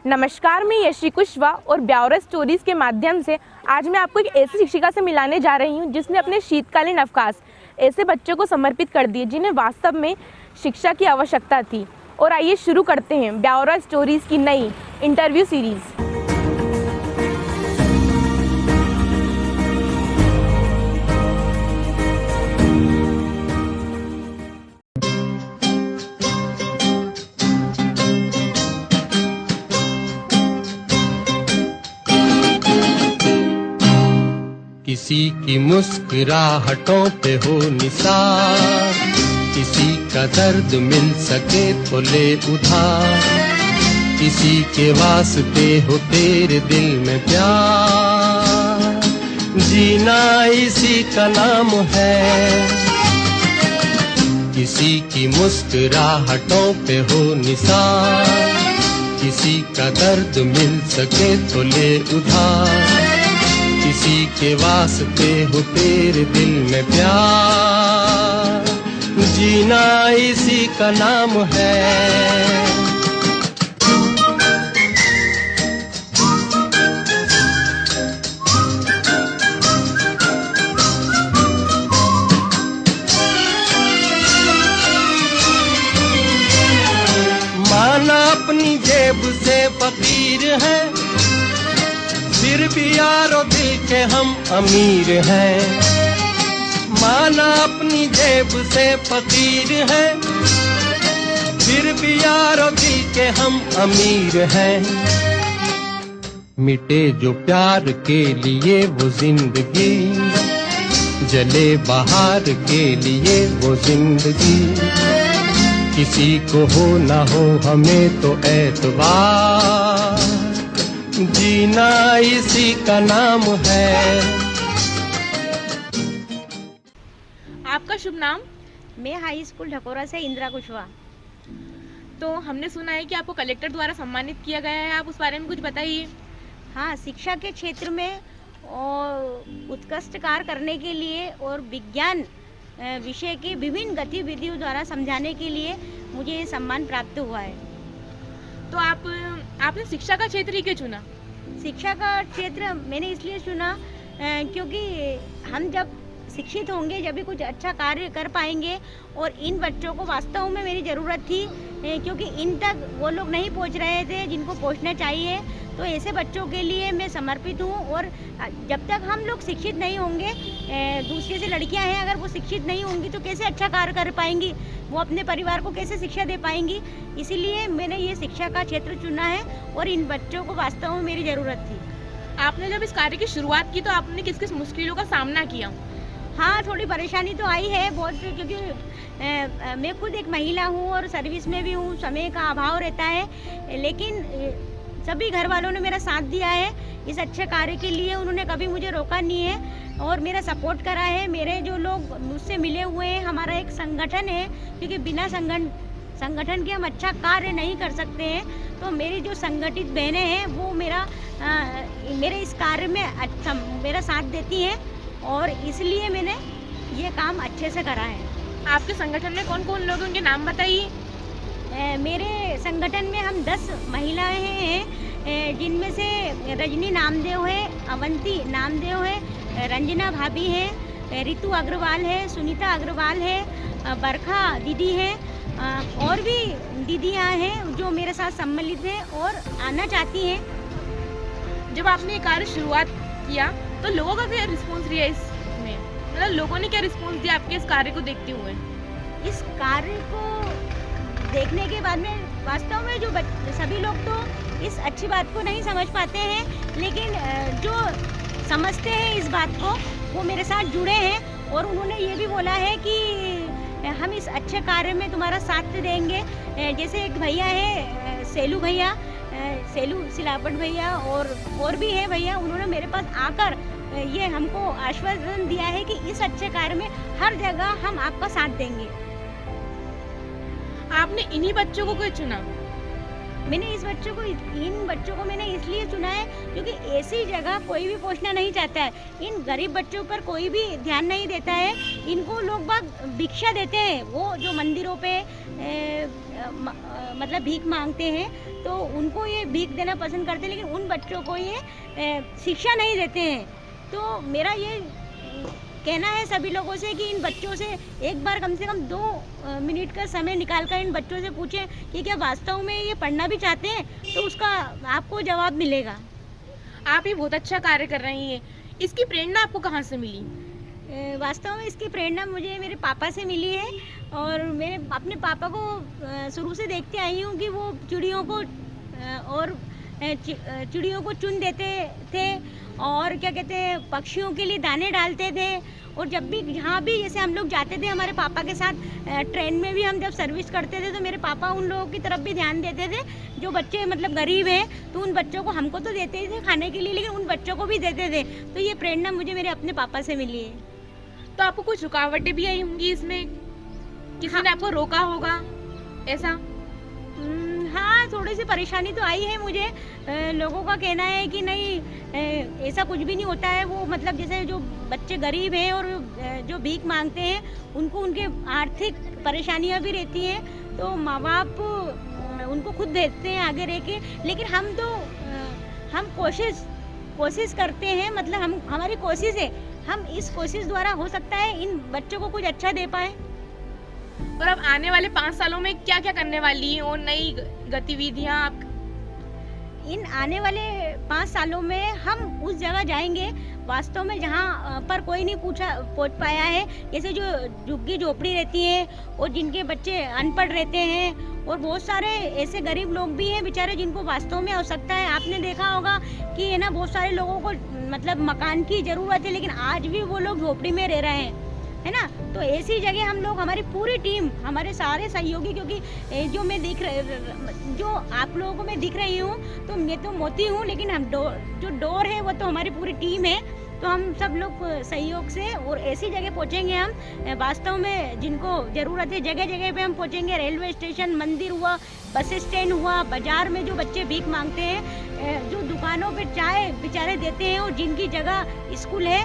नमस्कार, मैं यशी कुशवाहा और ब्यावरा स्टोरीज़ के माध्यम से आज मैं आपको एक ऐसी शिक्षिका से मिलाने जा रही हूँ जिसने अपने शीतकालीन अवकाश ऐसे बच्चों को समर्पित कर दिए जिन्हें वास्तव में शिक्षा की आवश्यकता थी। और आइए शुरू करते हैं ब्यावरा स्टोरीज़ की नई इंटरव्यू सीरीज़। किसी की मुस्कुराहटों पे हो निसार, किसी का दर्द मिल सके तो ले उधार, किसी के वास्ते हो तेरे दिल में प्यार, जीना इसी का नाम है। किसी की मुस्कुराहटों पे हो निसार, किसी का दर्द मिल सके तो ले उधार, किसी के वास्ते हो तेरे दिल में प्यार, जीना इसी का नाम है। माना अपनी जेब से फकीर है, फिर भी यारो दिल के हम अमीर हैं। माना अपनी जेब से फकीर है, फिर भी यारो दिल के हम अमीर हैं। मिटे जो प्यार के लिए वो जिंदगी, जले बहार के लिए वो जिंदगी, किसी को हो ना हो हमें तो एतबार, जीना इसी का नाम है। आपका शुभ नाम? मैं हाई स्कूल ढकोरा से इंदिरा कुशवाहा। तो हमने सुना है कि आपको कलेक्टर द्वारा सम्मानित किया गया है, आप उस बारे में कुछ बताइए। हाँ, शिक्षा के क्षेत्र में और उत्कृष्ट कार्य करने के लिए और विज्ञान विषय की विभिन्न गतिविधियों द्वारा समझाने के लिए मुझे ये सम्मान प्राप्त हुआ है। तो आपने शिक्षा का क्षेत्र ही क्यों चुना? शिक्षा का क्षेत्र मैंने इसलिए चुना क्योंकि हम जब शिक्षित होंगे जब भी कुछ अच्छा कार्य कर पाएंगे, और इन बच्चों को वास्तव में मेरी ज़रूरत थी क्योंकि इन तक वो लोग नहीं पहुंच रहे थे जिनको पहुंचना चाहिए। तो ऐसे बच्चों के लिए मैं समर्पित हूं। और जब तक हम लोग शिक्षित नहीं होंगे, दूसरे से लड़कियां हैं, अगर वो शिक्षित नहीं होंगी तो कैसे अच्छा कार्य कर पाएंगी, वो अपने परिवार को कैसे शिक्षा दे पाएंगी। इसीलिए मैंने ये शिक्षा का क्षेत्र चुना है और इन बच्चों को वास्तव में मेरी ज़रूरत थी। आपने जब इस कार्य की शुरुआत की तो आपने किस किस मुश्किलों का सामना किया? हाँ, थोड़ी परेशानी तो आई है बहुत, क्योंकि मैं खुद एक महिला हूँ और सर्विस में भी हूँ, समय का अभाव रहता है, लेकिन सभी घर वालों ने मेरा साथ दिया है इस अच्छे कार्य के लिए। उन्होंने कभी मुझे रोका नहीं है और मेरा सपोर्ट करा है। मेरे जो लोग मुझसे मिले हुए हैं, हमारा एक संगठन है, क्योंकि बिना संगठन के हम अच्छा कार्य नहीं कर सकते हैं। तो मेरी जो संगठित बहनें हैं वो मेरे इस कार्य में अच्छा मेरा साथ देती हैं और इसलिए मैंने ये काम अच्छे से करा है। आपके संगठन में कौन कौन लोग हैं, उनके नाम बताइए। मेरे संगठन में हम 10 महिलाएं हैं, जिनमें से रजनी नामदेव है, अवंती नामदेव है, रंजना भाभी है, रितु अग्रवाल है, सुनीता अग्रवाल है, बरखा दीदी है, और भी दीदियाँ हैं जो मेरे साथ सम्मिलित हैं और आना चाहती हैं। जब आपने ये कार्य शुरुआत किया तो लोगों का क्या रिस्पॉन्स रहा इसमें? मतलब लोगों ने क्या रिस्पॉन्स दिया आपके इस कार्य को देखते हुए? इस कार्य को देखने के बाद में वास्तव में जो सभी लोग तो इस अच्छी बात को नहीं समझ पाते हैं, लेकिन जो समझते हैं इस बात को वो मेरे साथ जुड़े हैं और उन्होंने ये भी बोला है कि हम इस अच्छे कार्य में तुम्हारा साथ देंगे। जैसे एक भैया है सेलू भैया, सेलू सिलावट भैया और भी है भैया, उन्होंने मेरे पास आकर ये हमको आश्वासन दिया है कि इस अच्छे कार्य में हर जगह हम आपका साथ देंगे। आपने इन्हीं बच्चों को क्यों चुना? मैंने इन बच्चों को मैंने इसलिए चुना है क्योंकि ऐसी जगह कोई भी पहुंचना नहीं चाहता है। इन गरीब बच्चों पर कोई भी ध्यान नहीं देता है। इनको लोग बाग भिक्षा देते हैं, वो जो मंदिरों पे मतलब भीख मांगते हैं, तो उनको ये भीख देना पसंद करते हैं, लेकिन उन बच्चों को ये शिक्षा नहीं देते हैं। तो मेरा ये कहना है सभी लोगों से कि इन बच्चों से एक बार कम से कम 2 मिनट का समय निकालकर इन बच्चों से पूछें कि क्या वास्तव में ये पढ़ना भी चाहते हैं, तो उसका आपको जवाब मिलेगा। आप ये बहुत अच्छा कार्य कर रही हैं। इसकी प्रेरणा आपको कहाँ से मिली? वास्तव में इसकी प्रेरणा मुझे मेरे पापा से मिली है, और मैं अपने पापा को शुरू से देखते आई हूँ कि वो चिड़ियों को और चिड़ियों को चुन देते थे, और क्या कहते हैं, पक्षियों के लिए दाने डालते थे। और जब भी जहाँ भी जैसे हम लोग जाते थे हमारे पापा के साथ, ट्रेन में भी हम जब सर्विस करते थे, तो मेरे पापा उन लोगों की तरफ भी ध्यान देते थे जो बच्चे मतलब गरीब हैं, तो उन बच्चों को, हमको तो देते ही थे खाने के लिए, लेकिन उन बच्चों को भी देते थे। तो ये प्रेरणा मुझे मेरे अपने पापा से मिली है। तो आपको कुछ रुकावटें भी आई होंगी इसमें, किसी ने आपको रोका होगा ऐसा? हाँ, थोड़ी सी परेशानी तो आई है मुझे। लोगों का कहना है कि नहीं, ऐसा कुछ भी नहीं होता है। वो मतलब जैसे जो बच्चे गरीब हैं और जो भीख मांगते हैं, उनको उनके आर्थिक परेशानियां भी रहती हैं, तो माँ बाप उनको खुद देते हैं आगे रह के। लेकिन हम कोशिश करते हैं, मतलब हमारी कोशिश है, हम इस कोशिश द्वारा हो सकता है इन बच्चों को कुछ अच्छा दे पाए। और अब आने वाले 5 सालों में क्या क्या करने वाली हैं और नई गतिविधियां आप? इन आने वाले 5 सालों में हम उस जगह जाएंगे वास्तव में जहाँ पर कोई नहीं पहुंच पाया है, जैसे जो झुग्गी झोपड़ी रहती है और जिनके बच्चे अनपढ़ रहते हैं, और बहुत सारे ऐसे गरीब लोग भी हैं बेचारे जिनको वास्तव में आवश्यकता है। आपने देखा होगा कि है ना, बहुत सारे लोगों को मतलब मकान की ज़रूरत है, लेकिन आज भी वो लोग झोपड़ी में रह रहे हैं, है ना। तो ऐसी जगह हम लोग, हमारी पूरी टीम, हमारे सारे सहयोगी, क्योंकि जो आप लोगों को मैं दिख रही हूँ, तो मैं तो मोती हूँ, लेकिन हम जो डोर है वो तो हमारी पूरी टीम है। तो हम सब लोग सहयोग से और ऐसी जगह पहुँचेंगे हम वास्तव में जिनको ज़रूरत है, जगह जगह पे हम पहुँचेंगे। रेलवे स्टेशन, मंदिर हुआ, बस स्टैंड हुआ, बाजार में जो बच्चे भीख मांगते हैं, जो दुकानों पे चाय बेचारे देते हैं, और जिनकी जगह स्कूल है,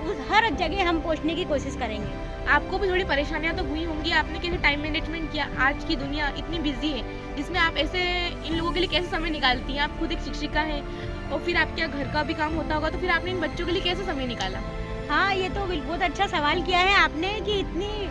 उस हर जगह हम पहुंचने की कोशिश करेंगे। आपको भी थोड़ी परेशानियां तो हुई होंगी, आपने कैसे टाइम मैनेजमेंट किया? आज की दुनिया इतनी बिजी है, जिसमें आप ऐसे इन लोगों के लिए कैसे समय निकालती हैं? आप खुद एक शिक्षिका हैं, और फिर आपके घर का भी काम होता होगा, तो फिर आपने इन बच्चों के लिए कैसे समय निकाला? हाँ, ये तो बहुत अच्छा सवाल किया है आपने कि इतनी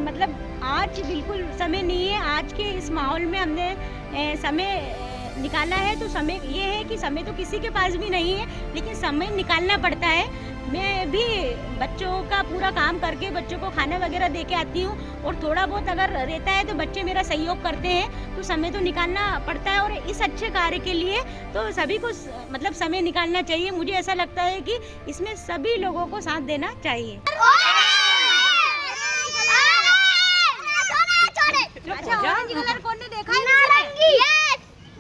मतलब आज बिल्कुल समय नहीं है। आज के इस माहौल में हमने समय निकाला है, तो समय ये है कि समय तो किसी के पास भी नहीं है, लेकिन समय निकालना पड़ता है। मैं भी बच्चों का पूरा काम करके बच्चों को खाना वगैरह दे के आती हूँ, और थोड़ा बहुत अगर रहता है तो बच्चे मेरा सहयोग करते हैं, तो समय तो निकालना पड़ता है। और इस अच्छे कार्य के लिए तो सभी को मतलब समय निकालना चाहिए। मुझे ऐसा लगता है कि इसमें सभी लोगों को साथ देना चाहिए। अच्छा, ऑरेंज कलर कौन ने देखा है? नारंगी।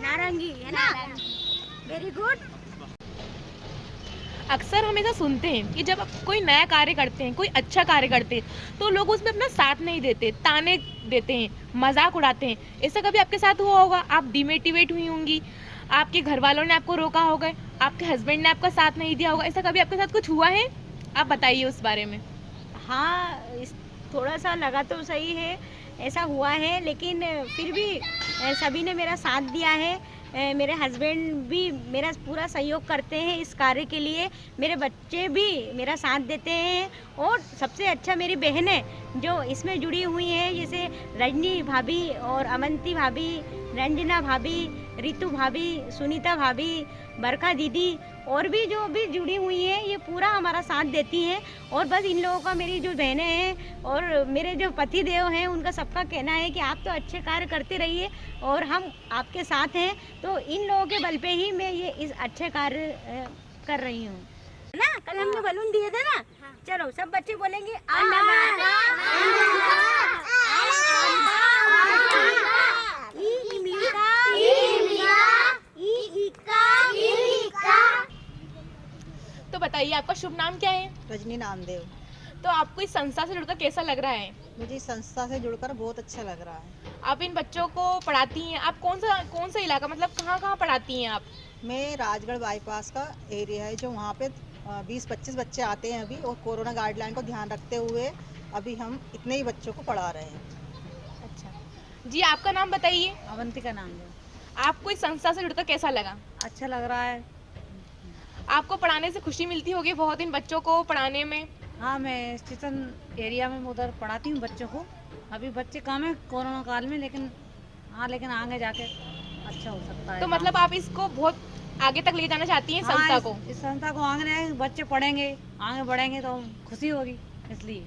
नारंगी है ना, वेरी गुड। अक्सर हम ऐसा सुनते हैं कि जब आप कोई नया कार्य करते हैं, कोई अच्छा कार्य करते हैं, तो लोग उसमें अपना साथ नहीं देते, ताने देते हैं, मजाक उड़ाते हैं। ऐसा कभी आपके साथ हुआ होगा? आप डिमोटिवेट हुई होंगी, आपके घर वालों ने आपको रोका होगा, आपके हस्बैंड ने आपका साथ नहीं दिया होगा, ऐसा कभी आपके साथ कुछ हुआ है? आप बताइए उस बारे में। हाँ, थोड़ा सा लगा तो सही है, ऐसा हुआ है, लेकिन फिर भी सभी ने मेरा साथ दिया है। मेरे हस्बैंड भी मेरा पूरा सहयोग करते हैं इस कार्य के लिए, मेरे बच्चे भी मेरा साथ देते हैं, और सबसे अच्छा मेरी बहनें जो इसमें जुड़ी हुई हैं, जैसे रजनी भाभी और अमंती भाभी, रंजना भाभी, रितु भाभी, सुनीता भाभी, बरखा दीदी, और भी जो भी जुड़ी हुई हैं, ये पूरा हमारा साथ देती हैं। और बस इन लोगों का, मेरी जो बहनें हैं और मेरे जो पति देव हैं, उनका सबका कहना है कि आप तो अच्छे कार्य करते रहिए और हम आपके साथ हैं। तो इन लोगों के बल पे ही मैं ये इस अच्छे कार्य कर रही हूँ ना। कल हमने बलून दिए थे ना, चलो सब बच्चे बोलेंगे तो बताइए, आपका शुभ नाम क्या है? रजनी नामदेव। तो आपको इस संस्था से जुड़कर कैसा लग रहा है? मुझे इस संस्था से जुड़कर बहुत अच्छा लग रहा है। आप इन बच्चों को पढ़ाती हैं, आप कौन सा इलाका, मतलब कहाँ पढ़ाती हैं आप? मैं राजगढ़ बाईपास का एरिया है, जो वहाँ पे 20-25 बच्चे आते हैं अभी, और कोरोना गाइडलाइन को ध्यान रखते हुए अभी हम इतने ही बच्चों को पढ़ा रहे हैं। अच्छा जी, आपका नाम बताइए। अवंतिका नामदेव। आपको इस संस्था से जुड़कर कैसा लगा? अच्छा लग रहा है। आपको पढ़ाने से खुशी मिलती होगी बहुत इन बच्चों को पढ़ाने में। हाँ, मैं स्टेशन एरिया में उधर पढ़ाती हूँ बच्चों को। अभी बच्चे कम है कोरोना काल में, लेकिन आगे जाके अच्छा हो सकता है। तो मतलब आप इसको बहुत आगे तक ले जाना चाहती हैं हाँ, संस्था को? इस संस्था को आगे बच्चे पढ़ेंगे, आगे बढ़ेंगे तो खुशी होगी, इसलिए।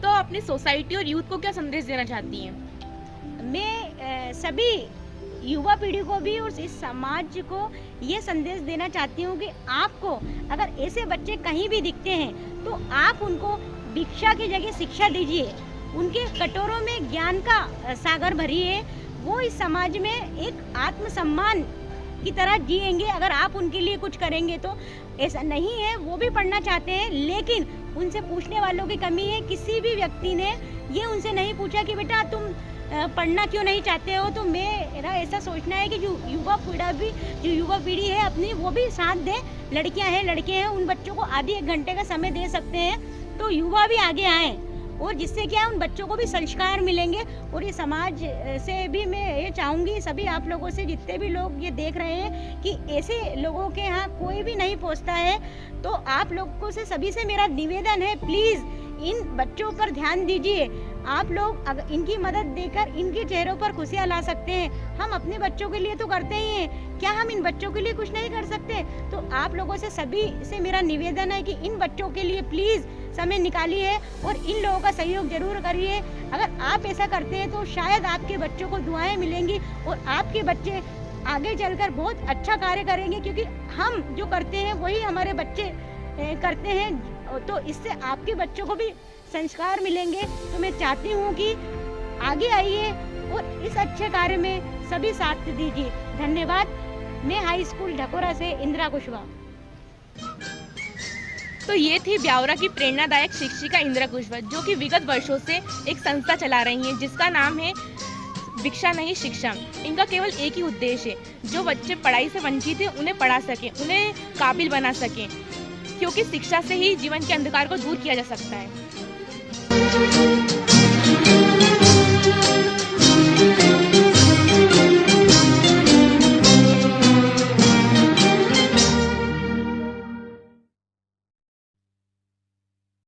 तो अपनी सोसाइटी और यूथ को क्या संदेश देना चाहती हैं? मैं सभी युवा पीढ़ी को भी और इस समाज को ये संदेश देना चाहती हूँ कि आपको अगर ऐसे बच्चे कहीं भी दिखते हैं तो आप उनको भिक्षा की जगह शिक्षा दीजिए, उनके कटोरों में ज्ञान का सागर भरिए। वो इस समाज में एक आत्मसम्मान की तरह जिएंगे अगर आप उनके लिए कुछ करेंगे तो। ऐसा नहीं है, वो भी पढ़ना चाहते हैं, लेकिन उनसे पूछने वालों की कमी है। किसी भी व्यक्ति ने ये उनसे नहीं पूछा कि बेटा तुम पढ़ना क्यों नहीं चाहते हो। तो मेरा ऐसा सोचना है कि जो युवा पीढ़ी है अपनी, वो भी साथ दें। लड़कियां हैं, लड़के हैं, उन बच्चों को आधी 1 घंटे का समय दे सकते हैं, तो युवा भी आगे आएँ, और जिससे क्या है उन बच्चों को भी संस्कार मिलेंगे। और ये समाज से भी मैं ये चाहूँगी, सभी आप लोगों से, जितने भी लोग ये देख रहे हैं, कि ऐसे लोगों के यहाँ कोई भी नहीं पहुँचता है, तो आप लोगों से सभी से मेरा निवेदन है, प्लीज़ इन बच्चों पर ध्यान दीजिए। आप लोग अगर इनकी मदद देकर इनके चेहरों पर खुशियाँ ला सकते हैं। हम अपने बच्चों के लिए तो करते ही हैं, क्या हम इन बच्चों के लिए कुछ नहीं कर सकते? तो आप लोगों से सभी से मेरा निवेदन है कि इन बच्चों के लिए प्लीज़ समय निकालिए और इन लोगों का सहयोग जरूर करिए। अगर आप ऐसा करते हैं तो शायद आपके बच्चों को दुआएं मिलेंगी और आपके बच्चे आगे चलकर बहुत अच्छा कार्य करेंगे, क्योंकि हम जो करते हैं वही हमारे बच्चे करते हैं। तो इससे आपके बच्चों को भी संस्कार मिलेंगे। तो मैं चाहती हूँ कि आगे आइए और इस अच्छे कार्य में सभी साथ दीजिए। धन्यवाद। मैं हाई स्कूल ढकोरा से इंदिरा कुशवाहा। तो ये थी ब्यावरा की प्रेरणादायक शिक्षिका इंदिरा कुशवाहा, जो कि विगत वर्षों से एक संस्था चला रही हैं जिसका नाम है भिक्षा नहीं शिक्षा। इनका केवल एक ही उद्देश्य है, जो बच्चे पढ़ाई से वंचित हैं उन्हें पढ़ा सकें, उन्हें काबिल बना सकें, क्योंकि शिक्षा से ही जीवन के अंधकार को दूर किया जा सकता है।